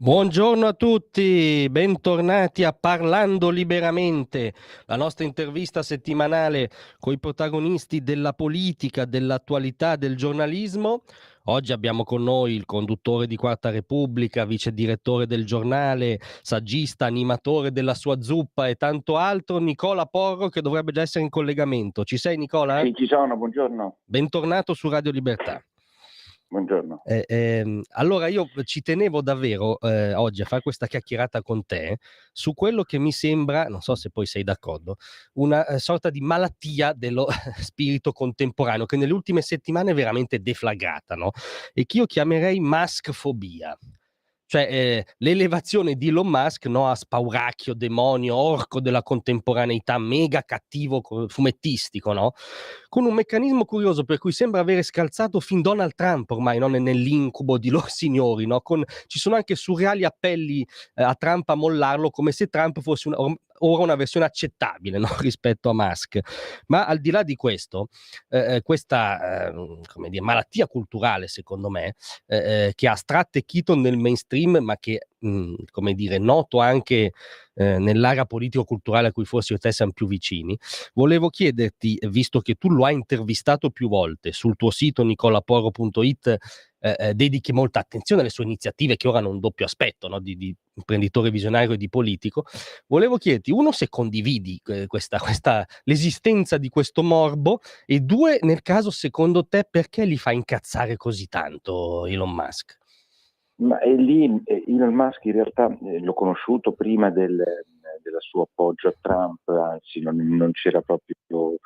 Buongiorno a tutti, bentornati a Parlando Liberamente, la nostra intervista settimanale con i protagonisti della politica, dell'attualità, del giornalismo. Oggi abbiamo con noi il conduttore di Quarta Repubblica, vice direttore del giornale, saggista, animatore della sua zuppa e tanto altro, Nicola Porro, che dovrebbe già essere in collegamento. Ci sei, Nicola? Sì, ci sono, buongiorno. Bentornato su Radio Libertà. Buongiorno. Allora io ci tenevo davvero oggi a fare questa chiacchierata con te su quello che mi sembra, non so se poi sei d'accordo, una sorta di malattia dello spirito contemporaneo che nelle ultime settimane è veramente deflagrata, no? E che io chiamerei maskfobia. Cioè l'elevazione di Elon Musk, no, a spauracchio, demonio, orco della contemporaneità, mega cattivo fumettistico, no? Con un meccanismo curioso per cui sembra avere scalzato fin Donald Trump ormai, no? Nell'incubo di loro signori, no? Ci sono anche surreali appelli a Trump a mollarlo, come se Trump fosse ora una versione accettabile, no? Rispetto a Musk. Ma al di là di questo, questa come dire, malattia culturale, secondo me, che ha stratteccito nel mainstream, ma che, come dire, noto anche nell'area politico-culturale a cui forse io e te siamo più vicini, volevo chiederti, visto che tu lo hai intervistato più volte sul tuo sito nicolaporo.it, dedichi molta attenzione alle sue iniziative che ora hanno un doppio aspetto, no? Di imprenditore visionario e di politico. Volevo chiederti, uno, se condividi l'esistenza di questo morbo, e due, nel caso, secondo te, perché li fa incazzare così tanto Elon Musk? Ma è lì Elon Musk in realtà l'ho conosciuto prima della sua appoggio a Trump, anzi non c'era proprio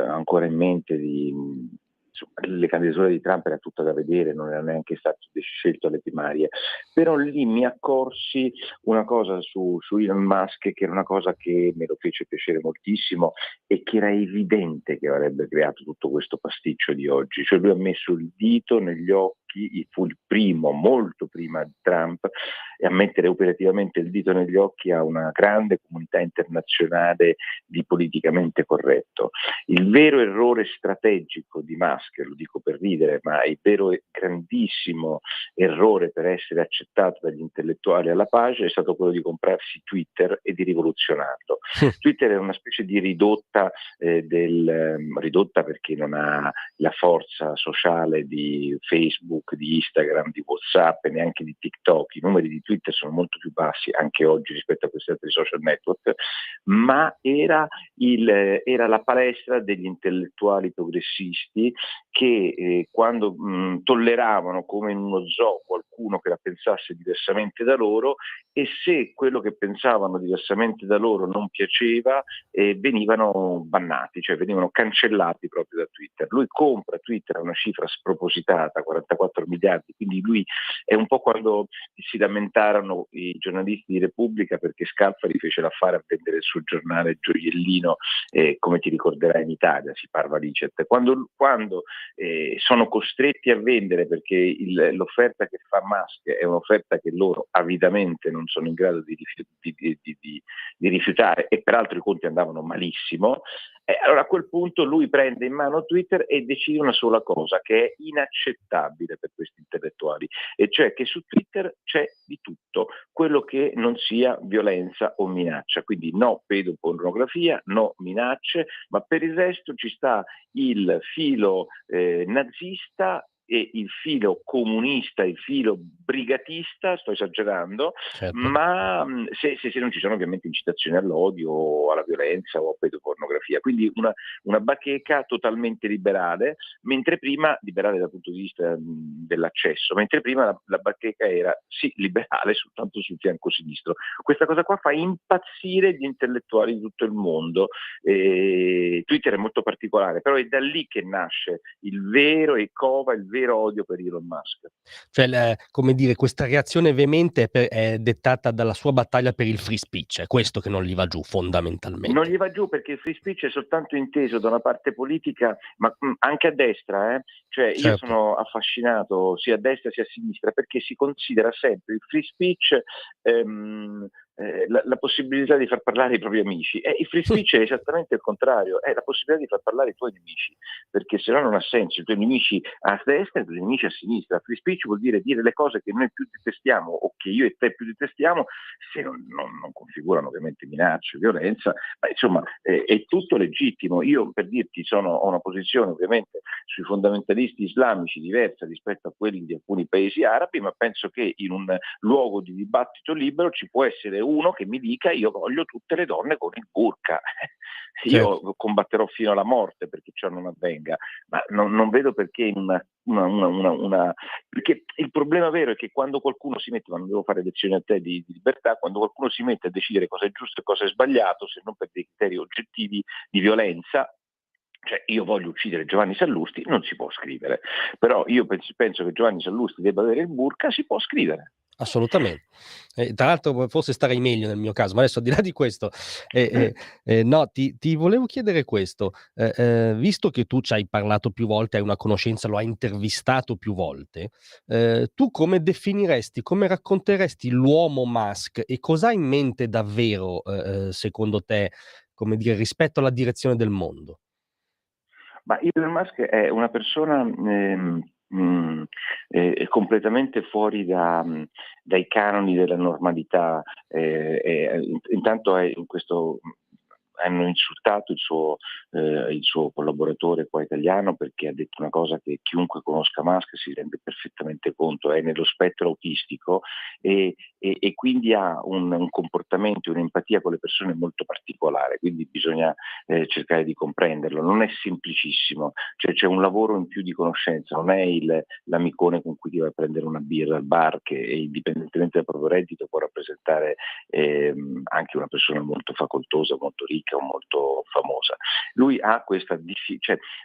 ancora in mente insomma, le candidature di Trump era tutta da vedere, non era neanche stato scelto alle primarie, però lì mi accorsi una cosa su Elon Musk che era una cosa che me lo fece piacere moltissimo e che era evidente che avrebbe creato tutto questo pasticcio di oggi, cioè lui ha messo il dito negli occhi, fu il primo, molto prima di Trump, e a mettere operativamente il dito negli occhi a una grande comunità internazionale di politicamente corretto. Il vero errore strategico di Musk, lo dico per ridere, ma il vero e grandissimo errore per essere accettato dagli intellettuali alla pace è stato quello di comprarsi Twitter e di rivoluzionarlo. Twitter è una specie di ridotta perché non ha la forza sociale di Facebook, di Instagram, di WhatsApp e neanche di TikTok. I numeri di Twitter sono molto più bassi anche oggi rispetto a questi altri social network, ma era la palestra degli intellettuali progressisti che quando tolleravano come in uno zoo qualcuno che la pensasse diversamente da loro, e se quello che pensavano diversamente da loro non piaceva venivano bannati, cioè venivano cancellati proprio da Twitter. Lui compra Twitter a una cifra spropositata, 44 miliardi, quindi lui è un po' quando si lamentarono i giornalisti di Repubblica perché Scalfari fece l'affare a vendere il suo giornale gioiellino, come ti ricorderai in Italia, si parla di Licet. Quando sono costretti a vendere perché l'offerta che fa Musk è un'offerta che loro avidamente non sono in grado di rifiutare, e peraltro i conti andavano malissimo, allora a quel punto lui prende in mano Twitter e decide una sola cosa che è inaccettabile per questi intellettuali, e cioè che su Twitter c'è di tutto, quello che non sia violenza o minaccia, quindi no pedopornografia, no minacce, ma per il resto ci sta il filo nazista e il filo comunista, il filo brigatista, sto esagerando, Certo. ma se non ci sono ovviamente incitazioni all'odio, alla violenza o a pedopornografia. Quindi una bacheca totalmente liberale, mentre prima, liberale dal punto di vista dell'accesso, mentre prima la bacheca era sì liberale soltanto sul fianco sinistro. Questa cosa qua fa impazzire gli intellettuali di tutto il mondo. Twitter è molto particolare, però è da lì che nasce il vero e cova il vero odio per Elon Musk. Cioè, come dire, questa reazione veemente è dettata dalla sua battaglia per il free speech, è questo che non gli va giù Non fondamentalmente. gli va giù perché il free speech è soltanto inteso da una parte politica, ma anche a destra, cioè io Certo. sono affascinato sia a destra sia a sinistra perché si considera sempre il free speech ehm, la possibilità di far parlare i propri amici. Il free speech è esattamente il contrario, è la possibilità di far parlare i tuoi nemici, perché se no non ha senso, i tuoi nemici a destra e i tuoi nemici a sinistra. Free speech vuol dire dire le cose che noi più detestiamo o che io e te più detestiamo, se non configurano ovviamente minacce, violenza, ma insomma è tutto legittimo. Io, per dirti, ho una posizione ovviamente sui fondamentalisti islamici diversa rispetto a quelli di alcuni paesi arabi, ma penso che in un luogo di dibattito libero ci può essere uno che mi dica: io voglio tutte le donne con il burqa. Certo. Io combatterò fino alla morte perché ciò non avvenga, ma non vedo perché perché il problema vero è che quando qualcuno si mette, ma non devo fare lezioni a te di libertà, quando qualcuno si mette a decidere cosa è giusto e cosa è sbagliato, se non per dei criteri oggettivi di violenza, cioè io voglio uccidere Giovanni Sallusti, non si può scrivere, però io penso che Giovanni Sallusti debba avere il burqa, si può scrivere. Assolutamente. Tra l'altro forse starei meglio nel mio caso, ma adesso al di là di questo, no, ti volevo chiedere questo, visto che tu ci hai parlato più volte, hai una conoscenza, lo hai intervistato più volte, tu come definiresti, come racconteresti l'uomo Musk e cosa ha in mente davvero, secondo te, come dire, rispetto alla direzione del mondo? Ma Elon Musk è una persona completamente fuori dai canoni della normalità. Intanto hanno insultato il suo collaboratore qua italiano perché ha detto una cosa che chiunque conosca Musk si rende perfettamente conto, è nello spettro autistico e quindi ha un comportamento, un'empatia con le persone molto particolare, quindi bisogna cercare di comprenderlo. Non è semplicissimo, cioè c'è un lavoro in più di conoscenza, non è l'amicone con cui ti vai a prendere una birra al bar che indipendentemente dal proprio reddito può rappresentare anche una persona molto facoltosa, molto ricca o molto famosa. Lui ha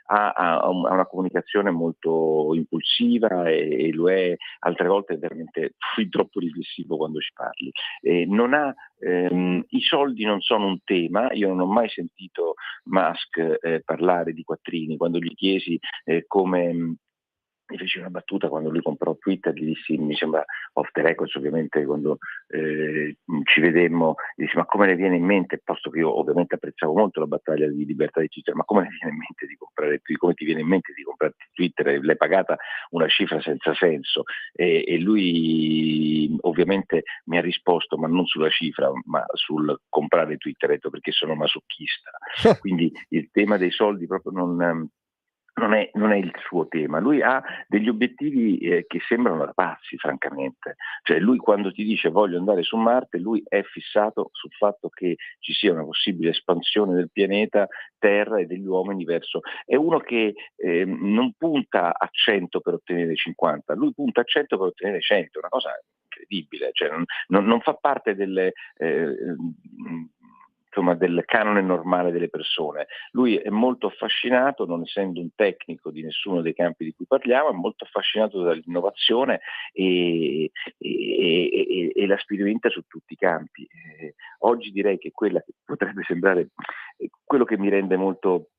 ha una comunicazione molto impulsiva e lo è altre volte veramente fin troppo riflessivo quando ci parli. I soldi non sono un tema, io non ho mai sentito Musk parlare di quattrini. Quando gli chiesi come mi feci una battuta quando lui comprò Twitter, gli dissi, mi sembra off the records ovviamente, quando ci vedemmo, gli dissi: ma come le viene in mente, posto che io ovviamente apprezzavo molto la battaglia di libertà di Twitter, ma come le viene in mente di comprare Twitter, come ti viene in mente di comprare Twitter? L'hai pagata una cifra senza senso, e lui ovviamente mi ha risposto, ma non sulla cifra, ma sul comprare Twitter, ha detto: perché sono masochista. Quindi il tema dei soldi proprio non è il suo tema. Lui ha degli obiettivi che sembrano da pazzi, francamente. Cioè lui, quando ti dice voglio andare su Marte, lui è fissato sul fatto che ci sia una possibile espansione del pianeta Terra e degli uomini verso. È uno che non punta a 100 per ottenere 50, lui punta a 100 per ottenere 100, è una cosa incredibile. Cioè non fa parte insomma, del canone normale delle persone. Lui è molto affascinato, non essendo un tecnico di nessuno dei campi di cui parliamo, è molto affascinato dall'innovazione e la sperimenta su tutti i campi. Oggi direi che quella che potrebbe sembrare quello che mi rende molto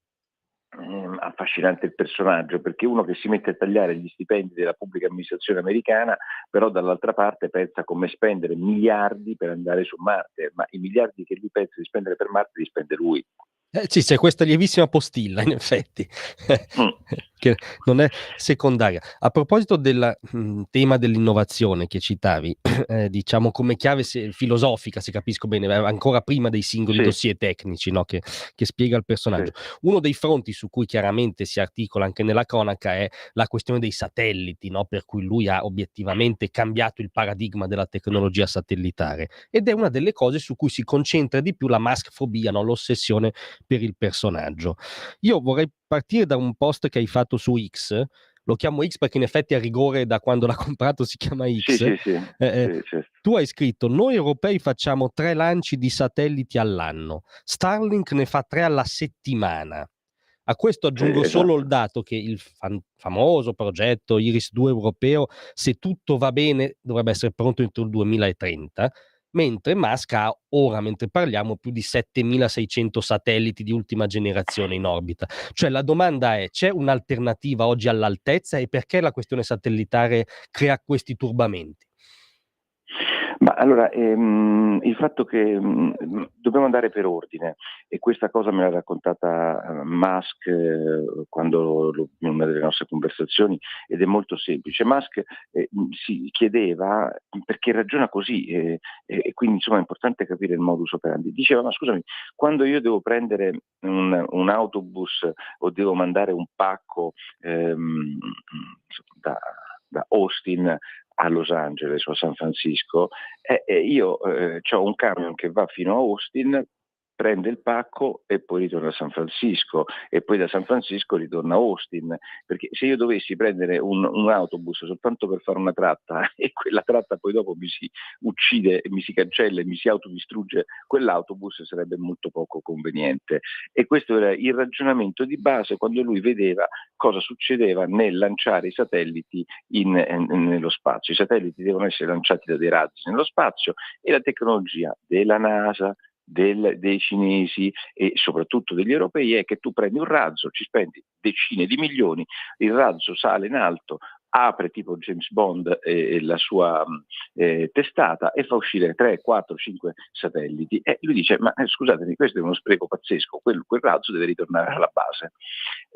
affascinante il personaggio, perché uno che si mette a tagliare gli stipendi della pubblica amministrazione americana, però dall'altra parte pensa come spendere miliardi per andare su Marte, ma i miliardi che lui pensa di spendere per Marte li spende lui. Sì, c'è questa lievissima postilla, in effetti, che non è secondaria. A proposito del tema dell'innovazione che citavi, diciamo come chiave filosofica, se capisco bene, ancora prima dei singoli Sì, dossier tecnici, no, che spiega il sì. personaggio. Uno dei fronti su cui chiaramente si articola anche nella cronaca è la questione dei satelliti, no, per cui lui ha obiettivamente cambiato il paradigma della tecnologia satellitare, ed è una delle cose su cui si concentra di più la maskfobia, no, l'ossessione per il personaggio. Io vorrei partire da un post che hai fatto su X, lo chiamo X perché in effetti a rigore da quando l'ha comprato si chiama Sì, X. sì, sì, sì, certo. Tu hai scritto: noi europei facciamo 3 lanci di satelliti all'anno, Starlink ne fa 3 alla settimana. A questo Sì, aggiungo solo il esatto. dato che il famoso progetto Iris-2 europeo, se tutto va bene, dovrebbe essere pronto entro il 2030, mentre Musk ha ora, mentre parliamo, più di 7.600 satelliti di ultima generazione in orbita. Cioè la domanda è: c'è un'alternativa oggi all'altezza, e perché la questione satellitare crea questi turbamenti? Ma allora, il fatto che dobbiamo andare per ordine, e questa cosa me l'ha raccontata Musk in una delle nostre conversazioni, ed è molto semplice. Musk si chiedeva, perché ragiona così, e quindi insomma è importante capire il modus operandi. Diceva: ma scusami, quando io devo prendere un autobus o devo mandare un pacco da Austin a Los Angeles o a San Francisco, io ho un camion che va fino a Austin, prende il pacco e poi ritorna a San Francisco, e poi da San Francisco ritorna a Austin, perché se io dovessi prendere un autobus soltanto per fare una tratta e quella tratta poi dopo mi si uccide, mi si cancella e mi si autodistrugge quell'autobus, sarebbe molto poco conveniente. E questo era il ragionamento di base quando lui vedeva cosa succedeva nel lanciare i satelliti nello spazio. I satelliti devono essere lanciati da dei razzi nello spazio, e la tecnologia della NASA, dei cinesi e soprattutto degli europei è che tu prendi un razzo, ci spendi decine di milioni, il razzo sale in alto, apre tipo James Bond la sua testata e fa uscire 3, 4, 5 satelliti, e lui dice: ma scusatemi, questo è uno spreco pazzesco, quel razzo deve ritornare alla base.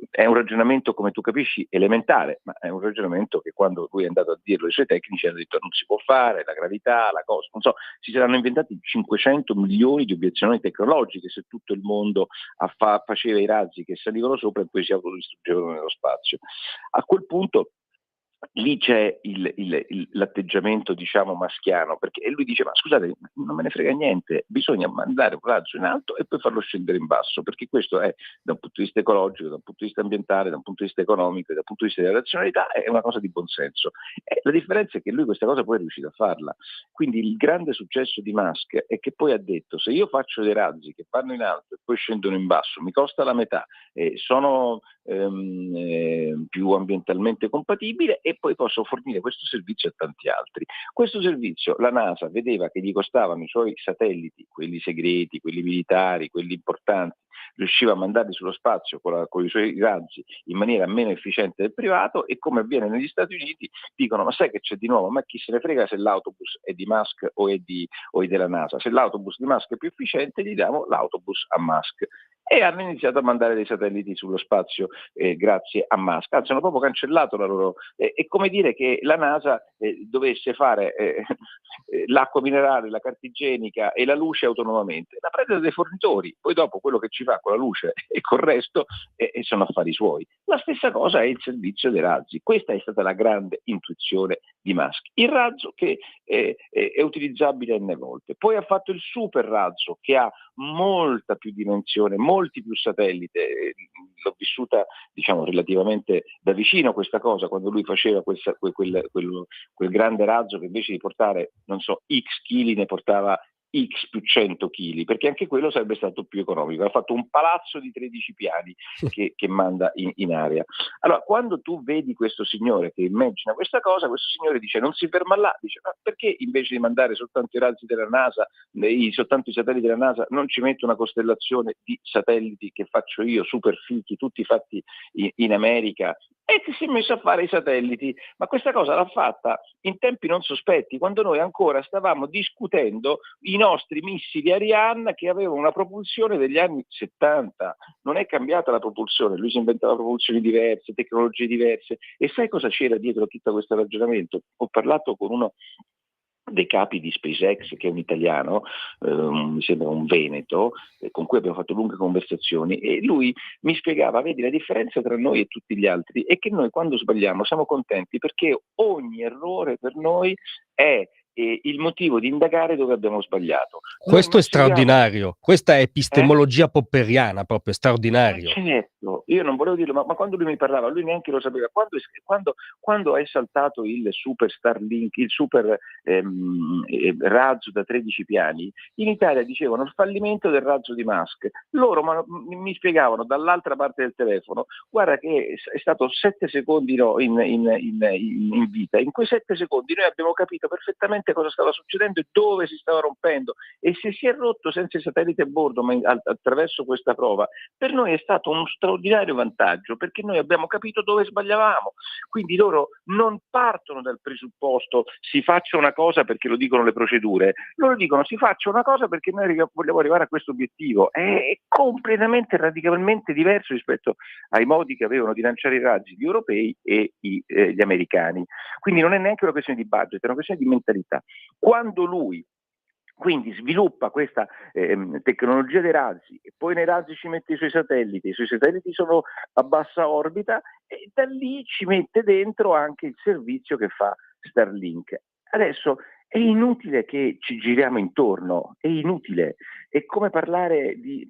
È un ragionamento, come tu capisci, elementare, ma è un ragionamento che quando lui è andato a dirlo ai suoi tecnici hanno detto: non si può fare, la gravità, la cosa, non so, si saranno inventati 500 milioni di obiezioni tecnologiche se tutto il mondo faceva i razzi che salivano sopra e poi si autodistruggevano nello spazio. A quel punto lì c'è l'atteggiamento, diciamo, maschiano, perché lui dice: ma scusate, non me ne frega niente, bisogna mandare un razzo in alto e poi farlo scendere in basso, perché questo è, da un punto di vista ecologico, da un punto di vista ambientale, da un punto di vista economico e dal punto di vista della razionalità, è una cosa di buonsenso. La differenza è che lui questa cosa poi è riuscito a farla. Quindi il grande successo di Musk è che poi ha detto: se io faccio dei razzi che vanno in alto e poi scendono in basso, mi costa la metà, sono più ambientalmente compatibile, e poi posso fornire questo servizio a tanti altri. Questo servizio la NASA vedeva che gli costavano i suoi satelliti, quelli segreti, quelli militari, quelli importanti, riusciva a mandarli sullo spazio con i suoi razzi in maniera meno efficiente del privato, e come avviene negli Stati Uniti dicono: ma sai che c'è di nuovo? Ma chi se ne frega se l'autobus è di Musk o è della NASA? Se l'autobus di Musk è più efficiente, gli diamo l'autobus a Musk. E hanno iniziato a mandare dei satelliti sullo spazio grazie a Musk. Anzi, hanno proprio cancellato la loro... è come dire che la NASA dovesse fare l'acqua minerale, la carta igienica e la luce autonomamente. La prende dai fornitori, poi dopo quello che ci fa con la luce e col resto sono affari suoi. La stessa cosa è il servizio dei razzi. Questa è stata la grande intuizione di Musk. Il razzo che è utilizzabile n volte. Poi ha fatto il super razzo che ha molta più dimensione, molti più satelliti. L'ho vissuta, diciamo, relativamente da vicino questa cosa, quando lui faceva quel grande razzo che invece di portare, non so, X chili ne portava X più 100 kg, perché anche quello sarebbe stato più economico. Ha fatto un palazzo di 13 piani che manda in aria. Allora, quando tu vedi questo signore che immagina questa cosa, questo signore dice: non si ferma là, dice: ma perché invece di mandare soltanto i razzi della NASA, soltanto i satelliti della NASA, non ci metto una costellazione di satelliti che faccio io, super fichi, tutti fatti in America, e che si è messo a fare i satelliti. Ma questa cosa l'ha fatta in tempi non sospetti, quando noi ancora stavamo discutendo i nostri missili Ariane che avevano una propulsione degli anni 70. Non è cambiata la propulsione, lui si inventava propulsioni diverse, tecnologie diverse. E sai cosa c'era dietro a tutto questo ragionamento? Ho parlato con uno dei capi di SpaceX, che è un italiano, mi sembra un veneto, con cui abbiamo fatto lunghe conversazioni, e lui mi spiegava: vedi, la differenza tra noi e tutti gli altri è che noi quando sbagliamo siamo contenti, perché ogni errore per noi è il motivo di indagare dove abbiamo sbagliato. Questo è straordinario, questa è epistemologia popperiana, proprio straordinario. Certo, io non volevo dirlo, ma quando lui mi parlava, lui neanche lo sapeva. Quando è saltato il super Starlink, il super razzo da 13 piani, in Italia dicevano il fallimento del razzo di Musk. Loro mi spiegavano dall'altra parte del telefono: guarda che è stato 7 secondi in vita, in quei 7 secondi noi abbiamo capito capito perfettamente cosa stava succedendo e dove si stava rompendo, e se si è rotto senza i satelliti a bordo, ma attraverso questa prova, per noi è stato uno straordinario vantaggio, perché noi abbiamo capito dove sbagliavamo. Quindi loro non partono dal presupposto si faccia una cosa perché lo dicono le procedure, loro dicono si faccia una cosa perché noi vogliamo arrivare a questo obiettivo. È completamente, radicalmente diverso rispetto ai modi che avevano di lanciare i razzi gli europei e gli americani. Quindi non è neanche una questione di budget, è una questione di mentalità. Quando lui quindi sviluppa questa tecnologia dei razzi e poi nei razzi ci mette i suoi satelliti sono a bassa orbita e da lì ci mette dentro anche il servizio che fa Starlink. Adesso è inutile che ci giriamo intorno, è inutile. È come parlare di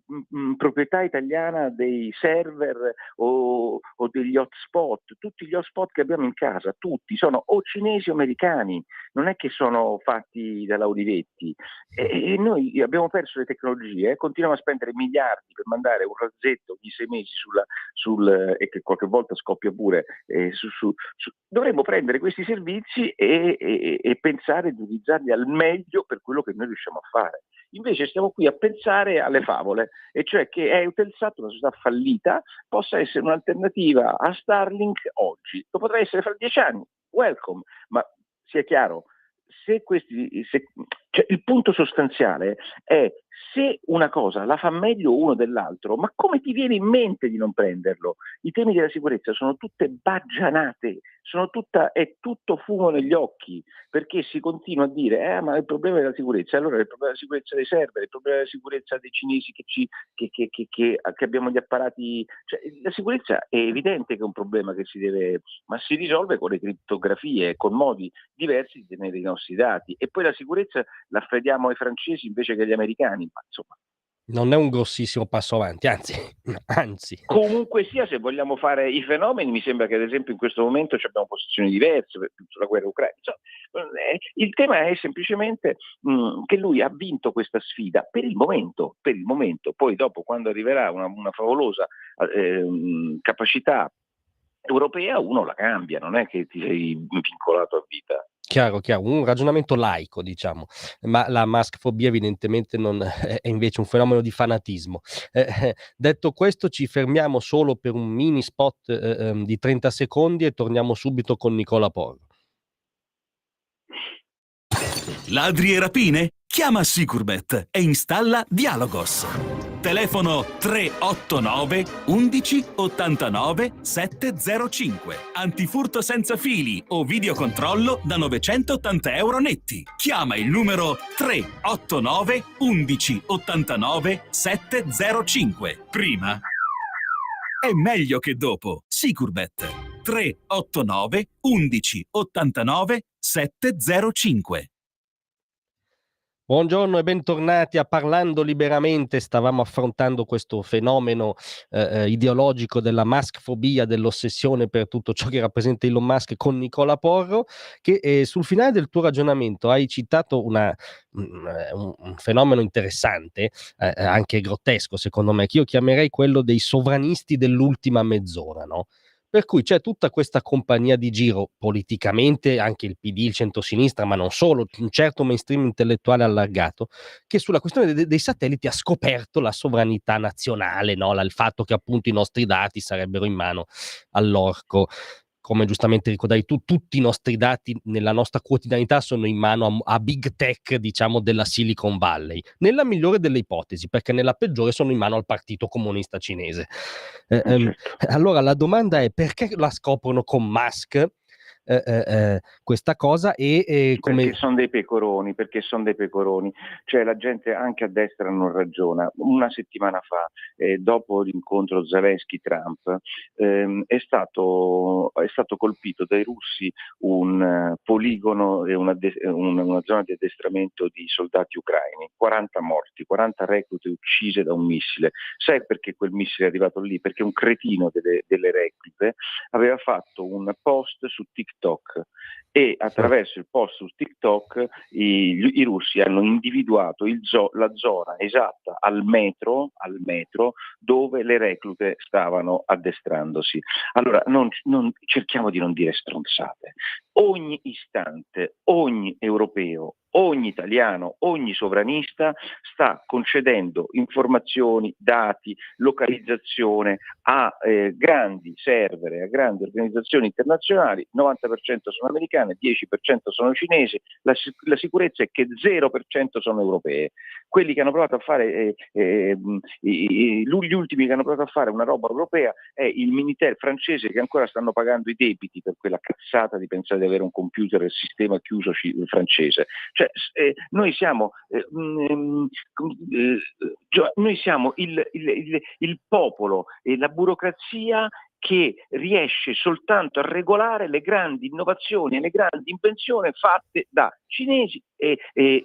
proprietà italiana dei server o degli hotspot. Tutti gli hotspot che abbiamo in casa, tutti, sono o cinesi o americani, non è che sono fatti da Olivetti. E noi abbiamo perso le tecnologie, continuiamo a spendere miliardi per mandare un razzetto ogni 6 mesi e che qualche volta scoppia pure. Dovremmo prendere questi servizi e pensare di utilizzarli al meglio per quello che noi riusciamo a fare. Invece stiamo qui a pensare alle favole, e cioè che Eutelsat, una società fallita, possa essere un'alternativa a Starlink oggi. Lo potrà essere fra 10 anni, welcome, ma sia chiaro, cioè, il punto sostanziale è se una cosa la fa meglio uno dell'altro, ma come ti viene in mente di non prenderlo? I temi della sicurezza sono tutte baggianate, è tutto fumo negli occhi, perché si continua a dire ma il problema è la sicurezza, allora il problema della sicurezza dei server, il problema della sicurezza dei cinesi che abbiamo gli apparati, cioè, la sicurezza è evidente che è un problema che ma si risolve con le criptografie, con modi diversi di tenere i nostri dati, e poi la sicurezza la affediamo ai francesi invece che agli americani, ma insomma. Non è un grossissimo passo avanti, anzi. Comunque sia, se vogliamo fare i fenomeni, mi sembra che ad esempio in questo momento abbiamo posizioni diverse sulla guerra ucraina. Il tema è semplicemente che lui ha vinto questa sfida per il momento, poi dopo, quando arriverà una favolosa capacità europea, uno la cambia, non è che ti sei vincolato a vita. Chiaro, un ragionamento laico, diciamo, ma la maskfobia evidentemente non è invece un fenomeno di fanatismo. Detto questo, ci fermiamo solo per un mini spot di 30 secondi e torniamo subito con Nicola Porro. Ladri e rapine? Chiama Sicurbet e installa Dialogos. Telefono 389 11 89 705. Antifurto senza fili o videocontrollo da 980 euro netti. Chiama il numero 389 11 89 705. Prima è meglio che dopo. Sicurbet 389 11 89 705. Buongiorno e bentornati a Parlando Liberamente. Stavamo affrontando questo fenomeno ideologico della maskfobia, dell'ossessione per tutto ciò che rappresenta Elon Musk, con Nicola Porro, che sul finale del tuo ragionamento hai citato un fenomeno interessante, anche grottesco secondo me, che io chiamerei quello dei sovranisti dell'ultima mezz'ora, no? Per cui c'è tutta questa compagnia di giro, politicamente anche il PD, il centrosinistra, ma non solo, un certo mainstream intellettuale allargato, che sulla questione dei satelliti ha scoperto la sovranità nazionale, no? Il fatto che appunto i nostri dati sarebbero in mano all'orco. Come giustamente ricordavi tu, tutti i nostri dati nella nostra quotidianità sono in mano a big tech, diciamo, della Silicon Valley, nella migliore delle ipotesi, perché nella peggiore sono in mano al Partito Comunista Cinese. Certo. Allora la domanda è: perché la scoprono con Musk questa cosa, e come... Perché sono dei pecoroni, cioè la gente anche a destra non ragiona. Una settimana fa, dopo l'incontro Zelensky-Trump, è stato colpito dai russi un poligono e una zona di addestramento di soldati ucraini, 40 morti, 40 reclute uccise da un missile. Sai perché quel missile è arrivato lì? Perché un cretino delle reclute aveva fatto un post su TikTok, e attraverso il post su TikTok i russi hanno individuato la zona esatta al metro dove le reclute stavano addestrandosi. Allora cerchiamo di non dire stronzate. ogni istante, ogni europeo, ogni italiano, ogni sovranista sta concedendo informazioni, dati, localizzazione a grandi server, a grandi organizzazioni internazionali. 90% sono americane, 10% sono cinesi, la sicurezza è che 0% sono europee. Quelli che hanno provato a fare, gli ultimi che hanno provato a fare una roba europea è il Minitel francese, che ancora stanno pagando i debiti per quella cazzata di pensare di avere un computer e sistema chiuso francese. Cioè, noi siamo il popolo e la burocrazia che riesce soltanto a regolare le grandi innovazioni e le grandi invenzioni fatte da cinesi e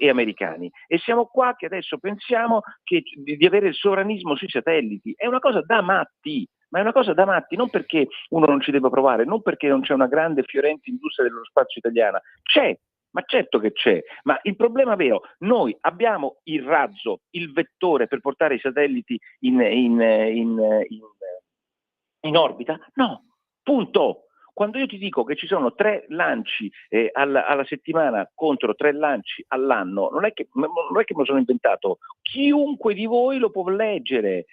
americani. E siamo qua che adesso pensiamo di avere il sovranismo sui satelliti. È una cosa da matti. Ma è una cosa da matti, non perché uno non ci debba provare, non perché non c'è una grande fiorente industria dello spazio italiana. C'è, ma certo che c'è, ma il problema vero, noi abbiamo il razzo, il vettore per portare i satelliti in orbita? No, punto. Quando io ti dico che ci sono 3 lanci alla settimana contro 3 lanci all'anno, non è che me lo sono inventato, chiunque di voi lo può leggere.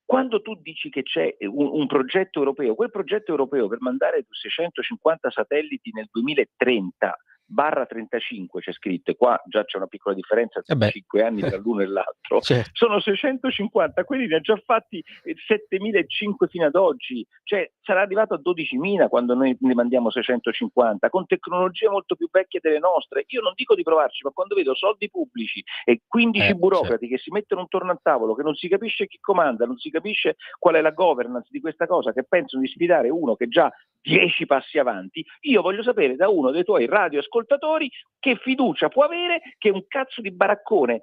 Quando tu dici che c'è un progetto europeo, quel progetto europeo per mandare 650 satelliti nel 2030/35 c'è scritto, e qua già c'è una piccola differenza, 5 anni tra l'uno e l'altro, certo. Sono 650, quelli ne ha già fatti 7.500 fino ad oggi, cioè sarà arrivato a 12.000 quando noi ne mandiamo 650, con tecnologie molto più vecchie delle nostre. Io non dico di provarci, ma quando vedo soldi pubblici e 15 burocrati che si mettono intorno al tavolo, che non si capisce chi comanda, non si capisce qual è la governance di questa cosa, che pensano di sfidare uno che già 10 passi avanti, io voglio sapere da uno dei tuoi radioascoltatori che fiducia può avere che un cazzo di baraccone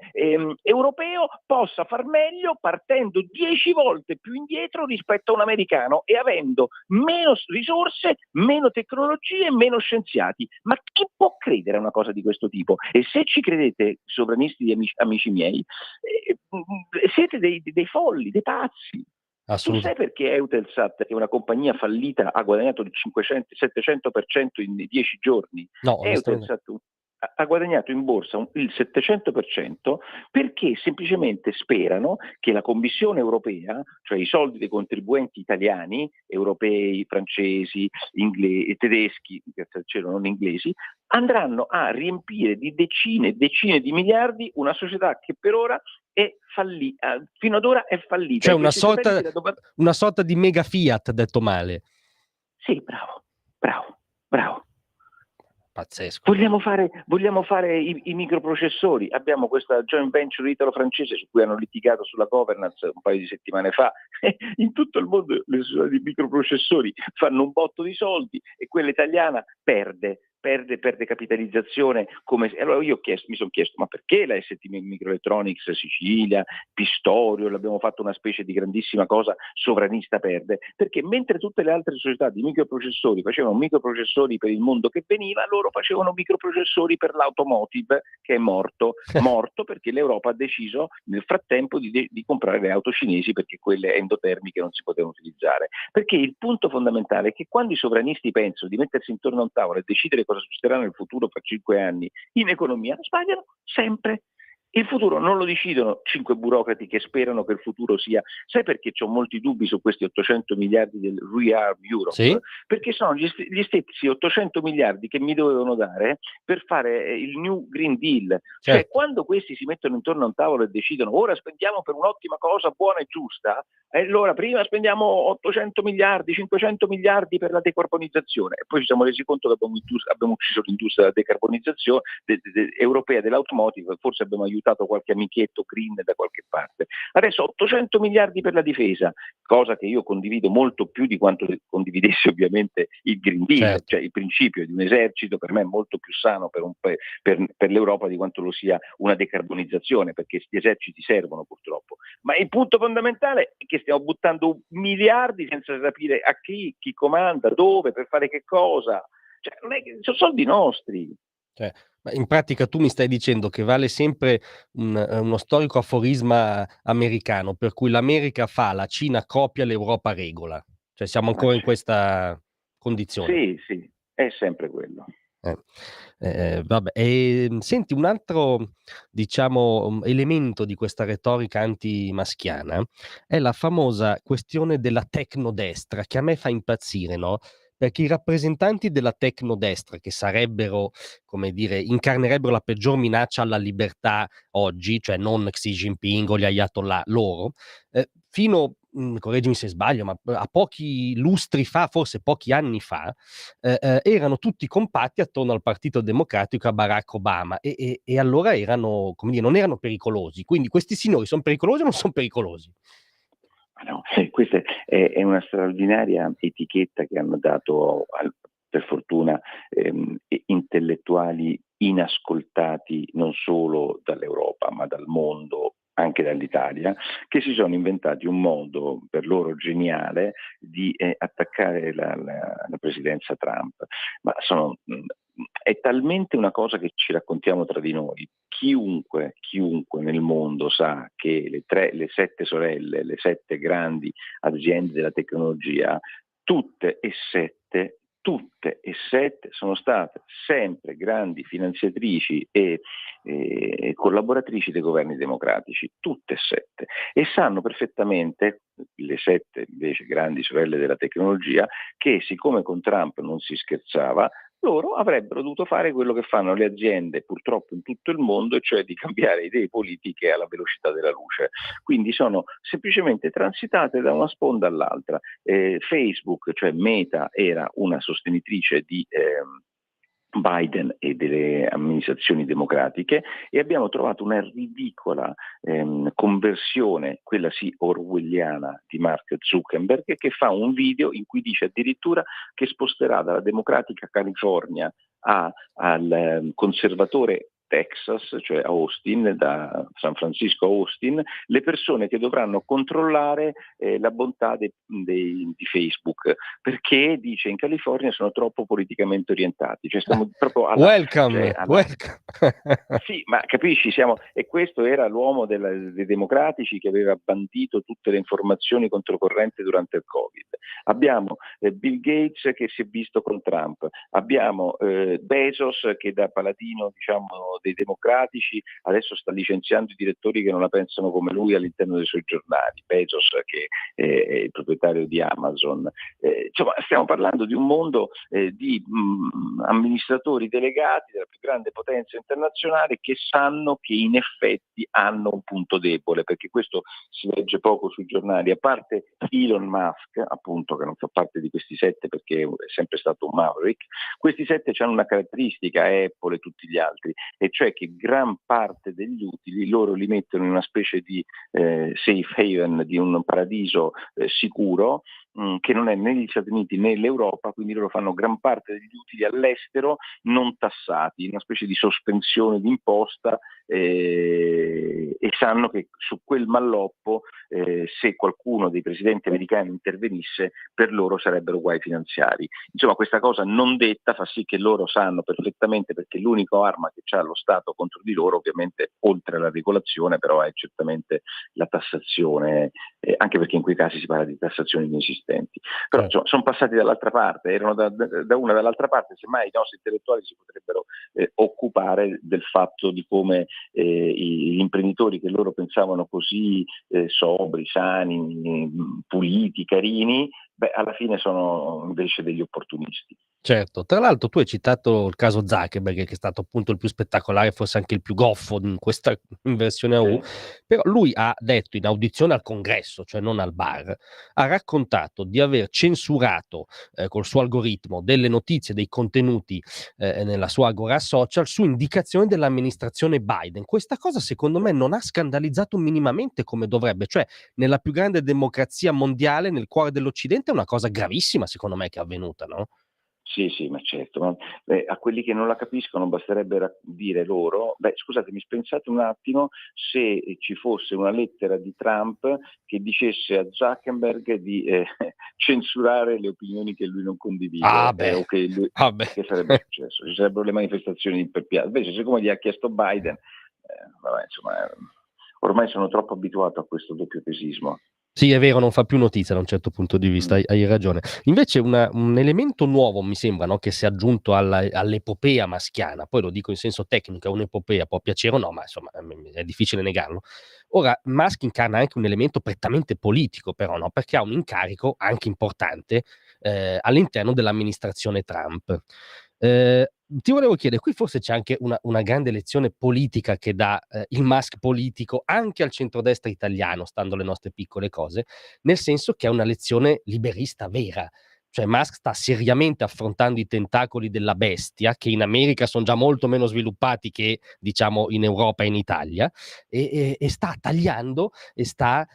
europeo possa far meglio partendo 10 volte più indietro rispetto a un americano e avendo meno risorse, meno tecnologie, meno scienziati. Ma chi può credere a una cosa di questo tipo? E se ci credete, sovranisti di amici miei, siete dei folli, dei pazzi. Tu sai perché Eutelsat, che è una compagnia fallita, ha guadagnato il 500-700% in 10 giorni? No, Eutelsat ha guadagnato in borsa il 700% perché semplicemente sperano che la Commissione europea, cioè i soldi dei contribuenti italiani, europei, francesi, tedeschi, non inglesi, andranno a riempire di decine e decine di miliardi una società che per ora è fallita, fino ad ora è fallita. Cioè una sorta di mega Fiat, detto male. Sì, bravo. Pazzesco. Vogliamo fare i microprocessori. Abbiamo questa joint venture italo-francese su cui hanno litigato sulla governance un paio di settimane fa. In tutto il mondo le società di microprocessori fanno un botto di soldi e quella italiana perde capitalizzazione. Allora io mi sono chiesto, ma perché la ST Microelectronics Sicilia, Pistorio, l'abbiamo fatto una specie di grandissima cosa sovranista, perde? Perché mentre tutte le altre società di microprocessori facevano microprocessori per il mondo che veniva, loro facevano microprocessori per l'automotive, che è morto perché l'Europa ha deciso nel frattempo di comprare le auto cinesi, perché quelle endotermiche non si potevano utilizzare. Perché il punto fondamentale è che quando i sovranisti pensano di mettersi intorno a un tavolo e decidere cosa succederà nel futuro fra 5 anni in economia, sbagliano sempre. Il futuro non lo decidono 5 burocrati che sperano che il futuro sia. Sai perché ho molti dubbi su questi 800 miliardi del Rearm Europe? Sì? Perché sono gli stessi 800 miliardi che mi dovevano dare per fare il New Green Deal. Certo. Cioè, quando questi si mettono intorno a un tavolo e decidono ora spendiamo per un'ottima cosa buona e giusta, allora prima spendiamo 800 miliardi, 500 miliardi per la decarbonizzazione, e poi ci siamo resi conto che abbiamo ucciso l'industria della decarbonizzazione europea dell'automotive, forse abbiamo aiutato qualche amichetto green da qualche parte. Adesso 800 miliardi per la difesa, cosa che io condivido molto più di quanto condividesse ovviamente il Green Deal. Certo. Cioè il principio di un esercito per me è molto più sano per l'Europa di quanto lo sia una decarbonizzazione, perché gli eserciti servono purtroppo. Ma il punto fondamentale è che stiamo buttando miliardi senza capire a chi comanda, dove, per fare che cosa. Cioè, non è che sono soldi nostri. Cioè, in pratica tu mi stai dicendo che vale sempre uno storico aforisma americano, per cui l'America fa, la Cina copia, l'Europa regola. Cioè siamo ancora in questa condizione. Sì, è sempre quello. Vabbè, senti un altro, diciamo, elemento di questa retorica antimaschiana è la famosa questione della tecnodestra, che a me fa impazzire, no, perché i rappresentanti della tecnodestra, che sarebbero, come dire, incarnerebbero la peggior minaccia alla libertà oggi, cioè non Xi Jinping o gli ayatollah, loro, fino correggimi se sbaglio, ma a pochi lustri fa, forse pochi anni fa, erano tutti compatti attorno al Partito Democratico e a Barack Obama e allora erano, come dire, non erano pericolosi. Quindi questi signori son pericolosi o non son pericolosi? No, questa è una straordinaria etichetta che hanno dato per fortuna intellettuali inascoltati non solo dall'Europa ma dal mondo, anche dall'Italia, che si sono inventati un modo per loro geniale di attaccare la presidenza Trump. Ma è talmente una cosa che ci raccontiamo tra di noi. Chiunque nel mondo sa che le 7 sorelle, le 7 grandi aziende della tecnologia, tutte e sette sono state sempre grandi finanziatrici e collaboratrici dei governi democratici, tutte e 7, e sanno perfettamente, le 7 invece grandi sorelle della tecnologia, che siccome con Trump non si scherzava, loro avrebbero dovuto fare quello che fanno le aziende purtroppo in tutto il mondo, e cioè di cambiare idee politiche alla velocità della luce. Quindi sono semplicemente transitate da una sponda all'altra. Facebook, cioè Meta, era una sostenitrice di Biden e delle amministrazioni democratiche, e abbiamo trovato una ridicola conversione, quella sì orwelliana, di Mark Zuckerberg, che fa un video in cui dice addirittura che sposterà dalla democratica California al conservatore Texas, cioè Austin, da San Francisco a Austin, le persone che dovranno controllare la bontà di Facebook, perché dice in California sono troppo politicamente orientati, cioè stiamo proprio Welcome. Sì, ma capisci, e questo era l'uomo dei democratici che aveva bandito tutte le informazioni controcorrente durante il Covid. Abbiamo Bill Gates che si è visto con Trump, abbiamo Bezos che da paladino, diciamo, dei democratici adesso sta licenziando i direttori che non la pensano come lui all'interno dei suoi giornali. Bezos che è il proprietario di Amazon. Insomma, stiamo parlando di un mondo di amministratori delegati della più grande potenza internazionale che sanno che in effetti hanno un punto debole, perché questo si legge poco sui giornali, a parte Elon Musk, appunto, che non fa parte di questi 7 perché è sempre stato un maverick. Questi 7 hanno una caratteristica, Apple e tutti gli altri, e cioè che gran parte degli utili loro li mettono in una specie di safe haven, di un paradiso sicuro, che non è né gli Stati Uniti né l'Europa, quindi loro fanno gran parte degli utili all'estero non tassati, una specie di sospensione d'imposta, e sanno che su quel malloppo, se qualcuno dei presidenti americani intervenisse, per loro sarebbero guai finanziari. Insomma, questa cosa non detta fa sì che loro sanno perfettamente, perché l'unica arma che c'ha lo Stato contro di loro, ovviamente oltre alla regolazione, però è certamente la tassazione, anche perché in quei casi si parla di tassazioni inesistenti. Però sono passati dall'altra parte, erano da una dall'altra parte, semmai i nostri intellettuali si potrebbero occupare del fatto di come gli imprenditori che loro pensavano così sobri, sani, puliti, carini, alla fine sono invece degli opportunisti. Certo, tra l'altro tu hai citato il caso Zuckerberg, che è stato appunto il più spettacolare, forse anche il più goffo in questa inversione a U, però lui ha detto in audizione al congresso, cioè non al bar, ha raccontato di aver censurato col suo algoritmo delle notizie, dei contenuti nella sua agora social su indicazione dell'amministrazione Biden. Questa cosa secondo me non ha scandalizzato minimamente come dovrebbe, cioè nella più grande democrazia mondiale, nel cuore dell'Occidente, è una cosa gravissima secondo me che è avvenuta, no? Sì, ma certo. Ma, a quelli che non la capiscono basterebbe dire loro, scusatemi, pensate un attimo se ci fosse una lettera di Trump che dicesse a Zuckerberg di censurare le opinioni che lui non condivide, o che sarebbe successo? Ci sarebbero le manifestazioni per piazza. Invece, siccome gli ha chiesto Biden, insomma, ormai sono troppo abituato a questo doppiopesismo. Sì, è vero, non fa più notizia da un certo punto di vista, hai ragione. Invece un elemento nuovo mi sembra, no, che si è aggiunto all'epopea maschiana, poi lo dico in senso tecnico, è un'epopea, può piacere o no, ma insomma è difficile negarlo. Ora, Musk incarna anche un elemento prettamente politico però, no, perché ha un incarico anche importante all'interno dell'amministrazione Trump. Ti volevo chiedere, qui forse c'è anche una grande lezione politica che dà il Musk politico anche al centrodestra italiano, stando alle nostre piccole cose, nel senso che è una lezione liberista vera. Cioè Musk sta seriamente affrontando i tentacoli della bestia, che in America sono già molto meno sviluppati che, diciamo, in Europa e in Italia, e sta tagliando e sta,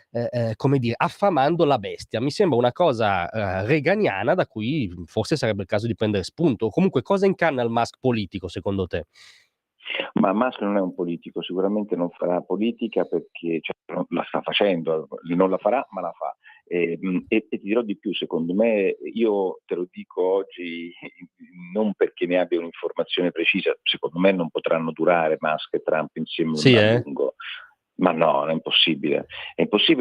come dire, affamando la bestia. Mi sembra una cosa reganiana da cui forse sarebbe il caso di prendere spunto. Comunque, cosa incarna il Musk politico, secondo te? Ma Musk non è un politico, sicuramente non farà politica perché la sta facendo, non la farà ma la fa. E ti dirò di più, secondo me, io te lo dico oggi non perché ne abbia un'informazione precisa, secondo me non potranno durare Musk e Trump insieme Sì, a lungo. Ma no, è impossibile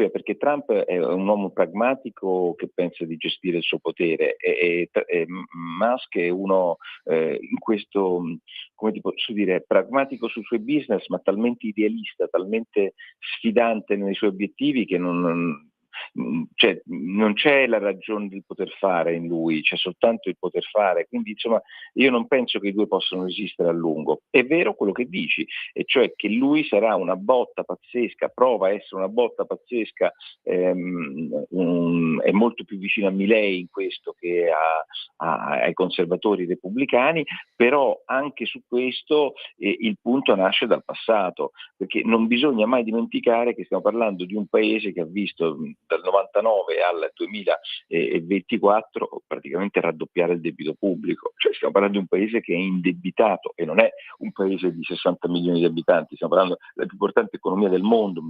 perché Trump è un uomo pragmatico che pensa di gestire il suo potere e Musk è uno in questo, come ti posso dire, pragmatico sui suoi business, ma talmente idealista, talmente sfidante nei suoi obiettivi che cioè, non c'è la ragione del poter fare in lui, c'è soltanto il poter fare. Quindi, insomma, io non penso che i due possano resistere a lungo. È vero quello che dici, e cioè che lui sarà una botta pazzesca, prova a essere una botta pazzesca, è molto più vicino a Milei in questo che ai conservatori repubblicani, però anche su questo il punto nasce dal passato, perché non bisogna mai dimenticare che stiamo parlando di un paese che ha visto dal 99 al 2024 praticamente raddoppiare il debito pubblico, cioè stiamo parlando di un paese che è indebitato e non è un paese di 60 milioni di abitanti, stiamo parlando della più importante economia del mondo,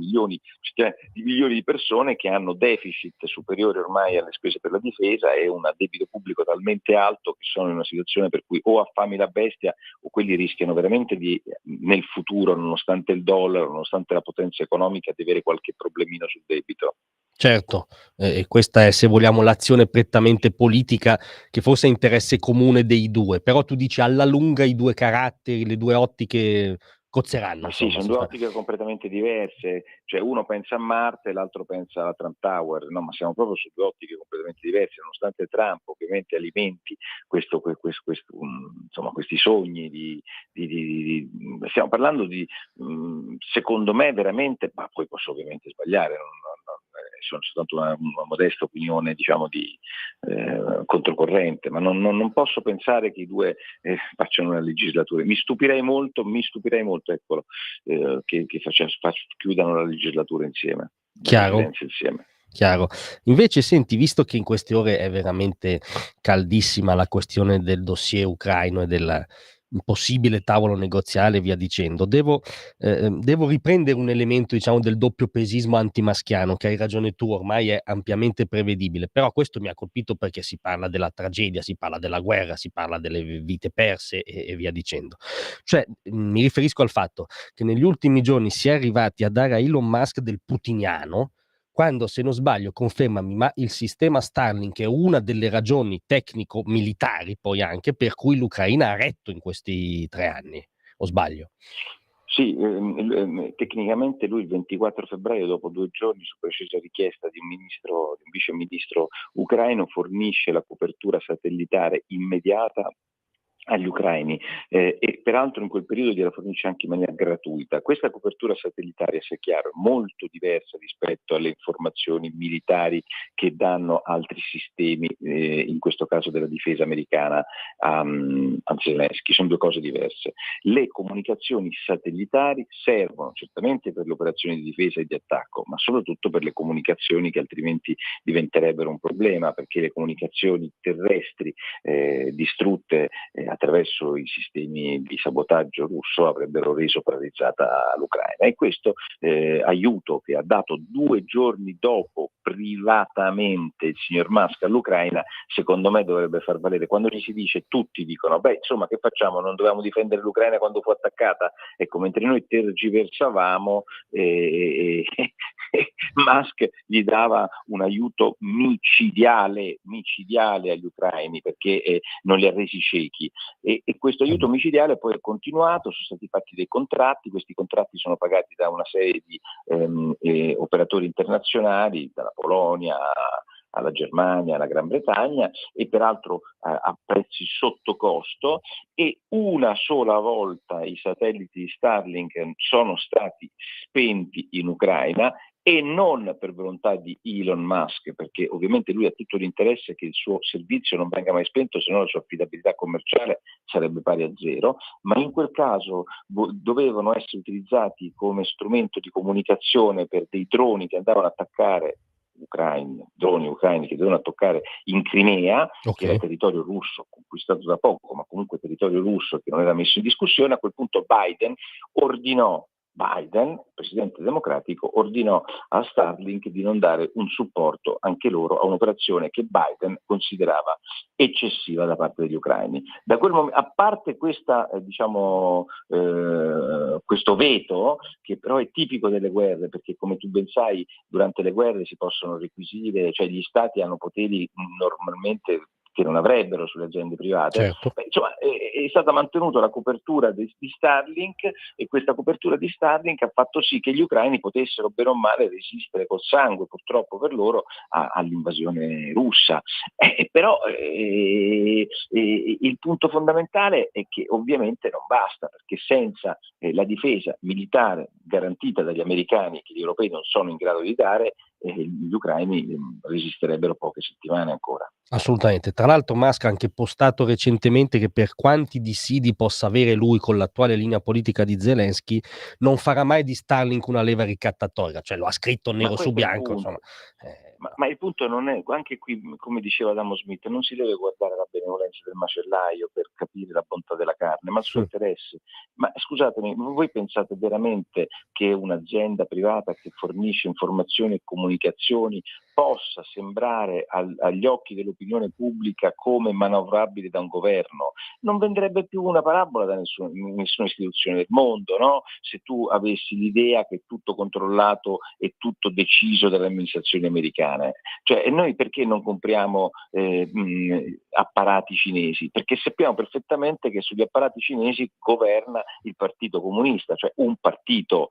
centinaia di milioni di persone che hanno deficit superiori ormai alle spese per la difesa e un debito pubblico talmente alto che sono in una situazione per cui o affami la bestia o quelli rischiano veramente nel futuro, nonostante il dollaro, nonostante la potenza economica, di avere qualche problemino sul debito. Certo, e questa è, se vogliamo, l'azione prettamente politica che forse è interesse comune dei due, però tu dici alla lunga i due caratteri, le due ottiche cozzeranno, Ma sì, insomma. sono due ottiche completamente diverse, cioè uno pensa a Marte e l'altro pensa alla Trump Tower, no, ma siamo proprio su due ottiche completamente diverse, nonostante Trump ovviamente alimenti insomma, questi sogni stiamo parlando di, secondo me veramente, ma poi posso ovviamente sbagliare, sono soltanto una modesta opinione, diciamo, di controcorrente, ma non posso pensare che i due facciano una legislatura. Mi stupirei molto, eccolo, che chiudano la legislatura insieme, la Chiaro? presidenza insieme. Chiaro. Invece senti, visto che in queste ore è veramente caldissima la questione del dossier ucraino e del possibile tavolo negoziale e via dicendo, devo riprendere un elemento, diciamo, del doppiopesismo antimaschiano, che hai ragione tu, ormai è ampiamente prevedibile, però questo mi ha colpito perché si parla della tragedia, si parla della guerra, si parla delle vite perse e via dicendo. Cioè, mi riferisco al fatto che negli ultimi giorni si è arrivati a dare a Elon Musk del putiniano, quando, se non sbaglio, confermami, ma il sistema Starlink è una delle ragioni tecnico-militari poi anche per cui l'Ucraina ha retto in questi 3 anni, o sbaglio? Sì, tecnicamente lui il 24 febbraio, dopo 2 giorni, su precisa richiesta di un vice ministro ucraino, fornisce la copertura satellitare immediata agli ucraini e peraltro in quel periodo gliela fornisce anche in maniera gratuita. Questa copertura satellitare, sia chiaro, è molto diversa rispetto alle informazioni militari che danno altri sistemi, in questo caso della difesa americana a Zelensky, sono due cose diverse. Le comunicazioni satellitari servono certamente per le operazioni di difesa e di attacco, ma soprattutto per le comunicazioni che altrimenti diventerebbero un problema, perché le comunicazioni terrestri distrutte attraverso i sistemi di sabotaggio russo avrebbero reso paralizzata l'Ucraina. E questo aiuto che ha dato 2 giorni dopo privatamente il signor Musk all'Ucraina, secondo me dovrebbe far valere. Quando gli si dice, tutti dicono, beh insomma che facciamo, non dovevamo difendere l'Ucraina quando fu attaccata? Ecco, mentre noi tergiversavamo, Musk gli dava un aiuto micidiale agli ucraini, perché non li ha resi ciechi, e questo aiuto micidiale poi è continuato, sono stati fatti dei contratti, questi contratti sono pagati da una serie di operatori internazionali, dalla Polonia alla Germania, alla Gran Bretagna, e peraltro a prezzi sotto costo, e una sola volta i satelliti di Starlink sono stati spenti in Ucraina, e non per volontà di Elon Musk, perché ovviamente lui ha tutto l'interesse che il suo servizio non venga mai spento, se no la sua affidabilità commerciale sarebbe pari a zero, ma in quel caso dovevano essere utilizzati come strumento di comunicazione per dei droni che andavano ad attaccare droni ucraini che dovevano attaccare in Crimea, che era territorio russo conquistato da poco, ma comunque territorio russo che non era messo in discussione. A quel punto Biden, presidente democratico, ordinò a Starlink di non dare un supporto anche loro a un'operazione che Biden considerava eccessiva da parte degli ucraini. Da quel momento, a parte questa, questo veto, che però è tipico delle guerre, perché come tu ben sai, durante le guerre si possono requisire, cioè gli stati hanno poteri normalmente che non avrebbero sulle aziende private. Certo. Insomma, è stata mantenuta la copertura di Starlink, e questa copertura di Starlink ha fatto sì che gli ucraini potessero bene o male resistere col sangue, purtroppo per loro, all'invasione russa. Però il punto fondamentale è che ovviamente non basta, perché senza la difesa militare garantita dagli americani, che gli europei non sono in grado di dare, gli ucraini resisterebbero poche settimane ancora. Assolutamente. Tra l'altro Musk ha anche postato recentemente che, per quanti dissidi possa avere lui con l'attuale linea politica di Zelensky, non farà mai di Starlink una leva ricattatoria, cioè lo ha scritto nero su bianco, insomma. Ma il punto non è, anche qui, come diceva Adamo Smith, non si deve guardare la benevolenza del macellaio per capire la bontà della carne, ma il suo interesse. Ma scusatemi, voi pensate veramente che un'azienda privata che fornisce informazioni e comunicazioni possa sembrare agli occhi dell'opinione pubblica come manovrabile da un governo? Non venderebbe più una parabola da nessuna istituzione del mondo, no? Se tu avessi l'idea che è tutto controllato e tutto deciso dalle amministrazioni americane. Cioè, e noi perché non compriamo apparati cinesi? Perché sappiamo perfettamente che sugli apparati cinesi governa il Partito Comunista, cioè un partito.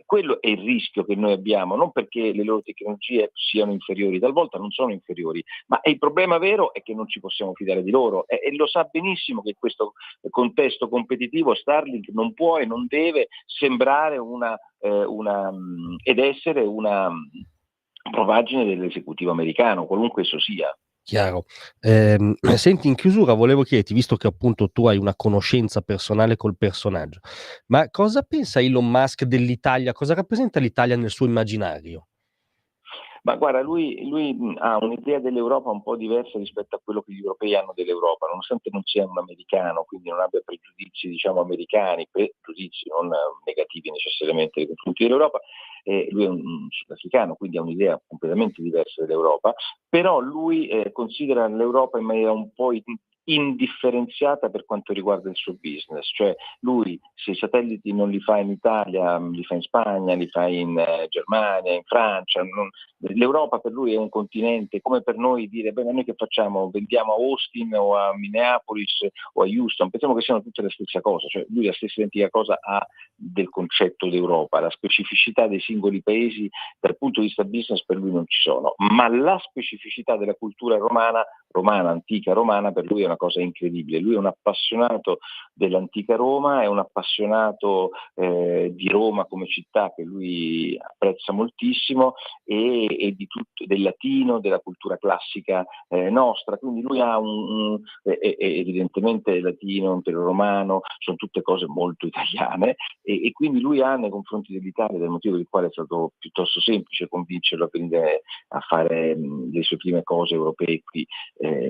Quello è il rischio che noi abbiamo, non perché le loro tecnologie siano inferiori, talvolta non sono inferiori, ma il problema vero è che non ci possiamo fidare di loro, e lo sa benissimo che in questo contesto competitivo Starlink non può e non deve sembrare ed essere una propaggine dell'esecutivo americano, qualunque esso sia. Chiaro. Senti, in chiusura volevo chiederti, visto che appunto tu hai una conoscenza personale col personaggio, ma cosa pensa Elon Musk dell'Italia? Cosa rappresenta l'Italia nel suo immaginario? Ma guarda, lui ha un'idea dell'Europa un po' diversa rispetto a quello che gli europei hanno dell'Europa, nonostante non sia un americano, quindi non abbia pregiudizi, americani, pregiudizi non negativi necessariamente nei confronti dell'Europa. Lui è un sudafricano, quindi ha un'idea completamente diversa dell'Europa, però lui considera l'Europa in maniera un po' indifferenziata per quanto riguarda il suo business, cioè lui se i satelliti non li fa in Italia, li fa in Spagna, li fa in Germania, in Francia. L'Europa per lui è un continente, come per noi dire, beh, noi che facciamo? Vendiamo a Austin o a Minneapolis o a Houston, pensiamo che siano tutte la stessa cosa, cioè lui la stessa identica cosa ha del concetto d'Europa, la specificità dei singoli paesi dal punto di vista business per lui non ci sono, ma la specificità della cultura romana, antica romana, per lui è una cosa incredibile. Lui è un appassionato dell'antica Roma, è un appassionato di Roma come città che lui apprezza moltissimo, e di tutto, del latino, della cultura classica nostra, quindi lui ha evidentemente latino, impero romano, sono tutte cose molto italiane, e quindi lui ha nei confronti dell'Italia, del motivo del quale è stato piuttosto semplice convincerlo a venire a fare le sue prime cose europee qui,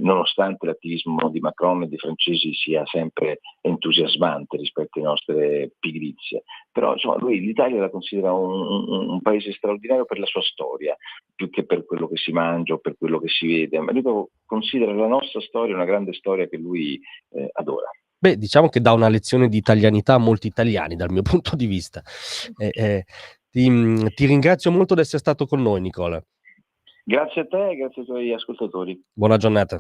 nonostante l'attivismo di Macron e dei francesi sia sempre entusiasmante rispetto alle nostre pigrizie. Però insomma, lui l'Italia la considera un paese straordinario per la sua storia, più che per quello che si mangia o per quello che si vede, ma lui considera la nostra storia una grande storia che lui adora. Beh, diciamo che dà una lezione di italianità a molti italiani dal mio punto di vista. Ti ringrazio molto di essere stato con noi, Nicola. Grazie a te e grazie ai tuoi ascoltatori. Buona giornata.